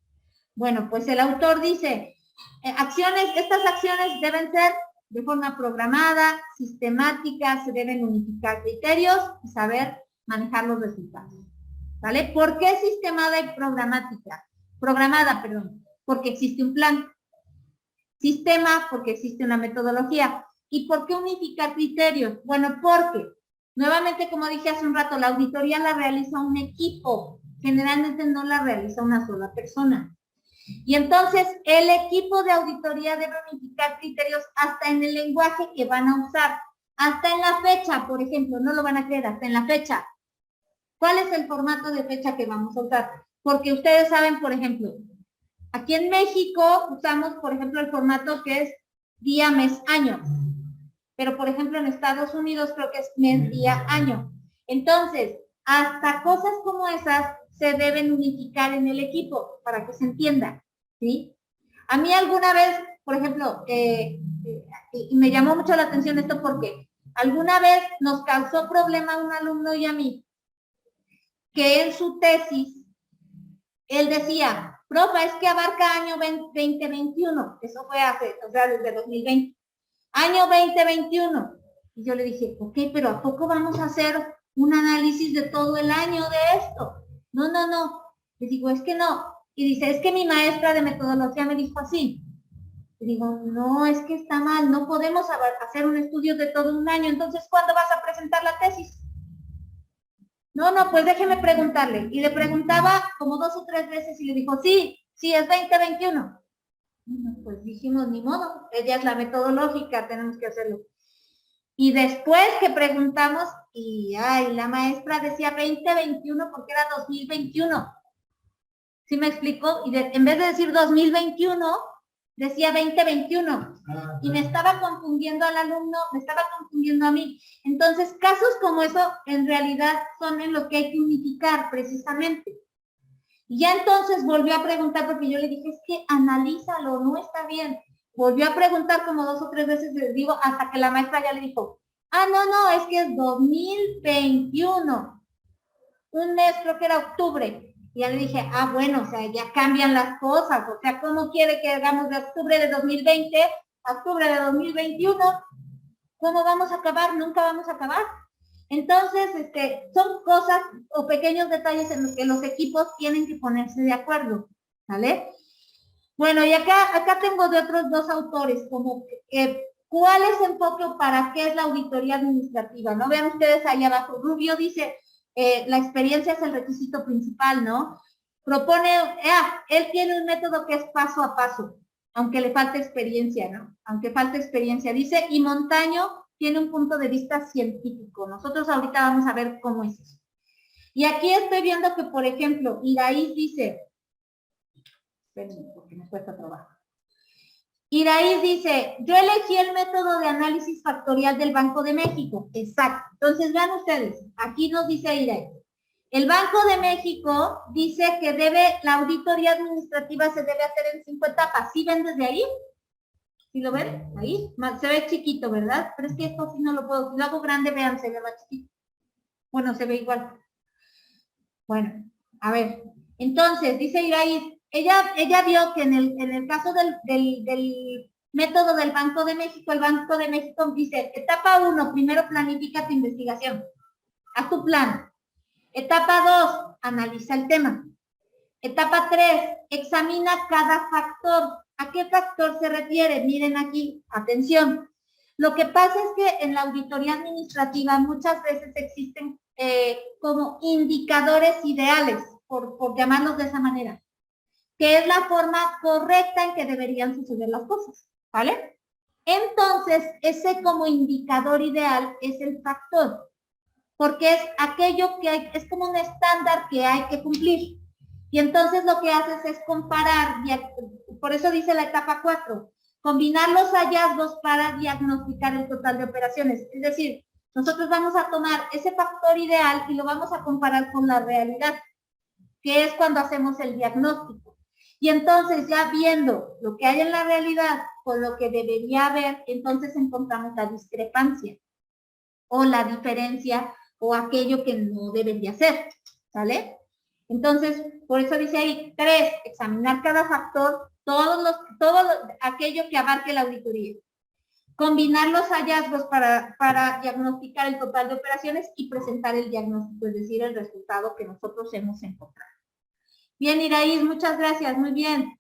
Bueno, pues el autor dice, estas acciones deben ser de forma programada, sistemática, se deben unificar criterios y saber manejar los resultados. ¿Vale? ¿Por qué sistemada y programática? Programada, perdón, porque existe un plan. Sistema, porque existe una metodología. ¿Y por qué unificar criterios? Bueno, porque, nuevamente, como dije hace un rato, la auditoría la realiza un equipo. Generalmente no la realiza una sola persona. Y entonces, el equipo de auditoría debe unificar criterios hasta en el lenguaje que van a usar. Hasta en la fecha, por ejemplo, no lo van a creer, hasta en la fecha. ¿Cuál es el formato de fecha que vamos a usar? Porque ustedes saben, por ejemplo, aquí en México usamos, por ejemplo, el formato que es día, mes, año. Pero, por ejemplo, en Estados Unidos creo que es mes, día, año. Entonces, hasta cosas como esas se deben unificar en el equipo para que se entienda, ¿sí? A mí alguna vez, por ejemplo, y me llamó mucho la atención esto porque alguna vez nos causó problema a un alumno y a mí que en su tesis él decía, profe, es que abarca año 2021. Eso fue desde 2020. Año 2021. Y yo le dije, ok, pero ¿a poco vamos a hacer un análisis de todo el año de esto? No. Le digo, es que no. Y dice, es que mi maestra de metodología me dijo así. Le digo, no, es que está mal, no podemos hacer un estudio de todo un año. Entonces, ¿cuándo vas a presentar la tesis? No, pues déjeme preguntarle. Y le preguntaba como 2 o 3 veces y le dijo, sí, es 2021. Pues dijimos, ni modo, ella es la metodológica, tenemos que hacerlo. Y después que preguntamos, y la maestra decía 2021 porque era 2021. ¿Sí me explicó? Y en vez de decir 2021, decía 2021. Y me estaba confundiendo al alumno, me estaba confundiendo a mí. Entonces, casos como eso, en realidad, son en lo que hay que unificar precisamente. Y ya entonces volvió a preguntar, porque yo le dije, es que analízalo, no está bien. Volvió a preguntar como 2 o 3 veces, les digo, hasta que la maestra ya le dijo, no, es que es 2021. Un mes, creo que era octubre. Y ya le dije, bueno, o sea, ya cambian las cosas. O sea, ¿cómo quiere que hagamos de octubre de 2020 a octubre de 2021? ¿Cómo vamos a acabar? Nunca vamos a acabar. Entonces, son cosas o pequeños detalles en los que los equipos tienen que ponerse de acuerdo, ¿vale? Bueno, y acá tengo de otros 2 autores, como ¿cuál es el enfoque o para qué es la auditoría administrativa? ¿No? Vean ustedes ahí abajo, Rubio dice, la experiencia es el requisito principal, ¿no? Propone, él tiene un método que es paso a paso, aunque le falte experiencia, ¿no? Aunque falte experiencia, dice, y Montaño tiene un punto de vista científico. Nosotros ahorita vamos a ver cómo es eso. Y aquí estoy viendo que, por ejemplo, Iraíz dice, espérenme porque me cuesta trabajo. Iraíz dice, yo elegí el método de análisis factorial del Banco de México. Exacto. Entonces, vean ustedes, aquí nos dice Iraíz. El Banco de México dice que la auditoría administrativa se debe hacer en 5 etapas. ¿Sí ven desde ahí? ¿Sí lo ven? Ahí. Se ve chiquito, ¿verdad? Pero es que esto sí no lo puedo. Si lo hago grande, vean, se ve más chiquito. Bueno, se ve igual. Bueno, a ver. Entonces, dice Iraíz, ella vio que en el caso del método del Banco de México, el Banco de México dice, etapa 1, primero planifica tu investigación. Haz tu plan. Etapa 2, analiza el tema. Etapa 3, examina cada factor. ¿A qué factor se refiere? Miren aquí, atención. Lo que pasa es que en la auditoría administrativa muchas veces existen como indicadores ideales, por llamarlos de esa manera, que es la forma correcta en que deberían suceder las cosas, ¿vale? Entonces, ese como indicador ideal es el factor, porque es aquello que es como un estándar que hay que cumplir. Y entonces lo que haces es comparar, por eso dice la etapa 4, combinar los hallazgos para diagnosticar el total de operaciones. Es decir, nosotros vamos a tomar ese factor ideal y lo vamos a comparar con la realidad, que es cuando hacemos el diagnóstico. Y entonces ya viendo lo que hay en la realidad con lo que debería haber, entonces encontramos la discrepancia o la diferencia o aquello que no debería ser, ¿sale? Entonces, por eso dice ahí, 3, examinar cada factor, todo aquello que abarque la auditoría. Combinar los hallazgos para diagnosticar el total de operaciones y presentar el diagnóstico, es decir, el resultado que nosotros hemos encontrado. Bien, Iraíz, muchas gracias, muy bien.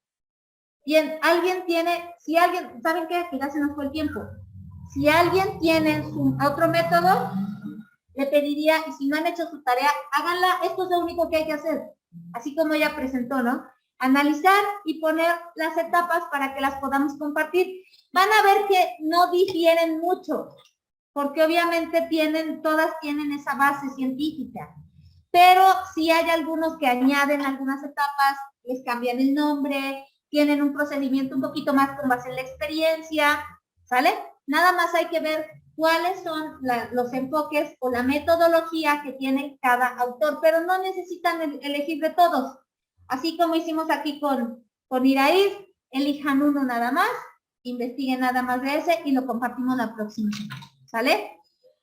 Bien, alguien tiene, si alguien, ¿saben qué? Que ya se nos fue el tiempo. Si alguien tiene otro método, le pediría, y si no han hecho su tarea, háganla, esto es lo único que hay que hacer, así como ella presentó, ¿no? Analizar y poner las etapas para que las podamos compartir. Van a ver que no difieren mucho, porque obviamente todas tienen esa base científica, pero sí hay algunos que añaden algunas etapas, les cambian el nombre, tienen un procedimiento un poquito más con base en la experiencia, ¿sale? Nada más hay que ver cuáles son los enfoques o la metodología que tiene cada autor, pero no necesitan elegir de todos. Así como hicimos aquí con Iraíz, elijan uno nada más, investiguen nada más de ese y lo compartimos la próxima semana, ¿sale?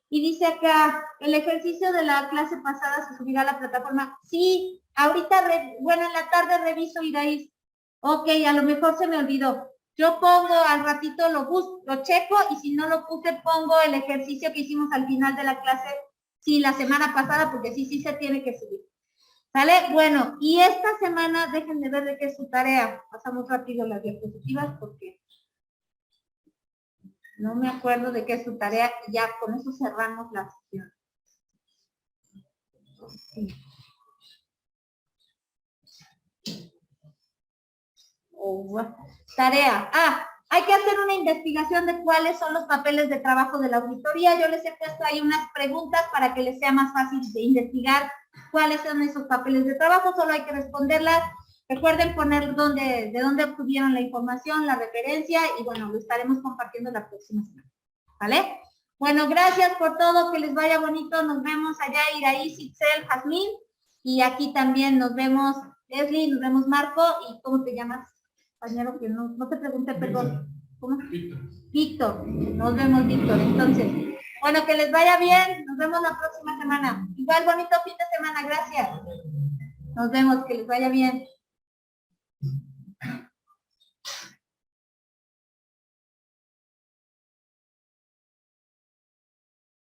Y dice acá, el ejercicio de la clase pasada se subirá a la plataforma. Sí, ahorita, bueno, en la tarde reviso Iraíz. Ok, a lo mejor se me olvidó. Yo pongo al ratito, lo checo y si no lo puse, pongo el ejercicio que hicimos al final de la clase, sí, la semana pasada, porque sí se tiene que subir. ¿Sale? Bueno, y esta semana, déjenme ver de qué es su tarea. Pasamos rápido las diapositivas porque no me acuerdo de qué es su tarea y ya con eso cerramos la sesión. Sí. Tarea. Hay que hacer una investigación de cuáles son los papeles de trabajo de la auditoría. Yo les he puesto ahí unas preguntas para que les sea más fácil de investigar cuáles son esos papeles de trabajo. Solo hay que responderlas. Recuerden poner de dónde obtuvieron la información, la referencia y bueno, lo estaremos compartiendo la próxima semana. ¿Vale? Bueno, gracias por todo. Que les vaya bonito. Nos vemos allá, Iraíz, Itzel, Jazmín. Y aquí también nos vemos, Leslie, nos vemos Marco. ¿Y cómo te llamas? Compañero, que no te pregunté, perdón. ¿Cómo? Víctor. Nos vemos, Víctor. Entonces, bueno, que les vaya bien. Nos vemos la próxima semana. Igual bonito fin de semana. Gracias. Nos vemos. Que les vaya bien.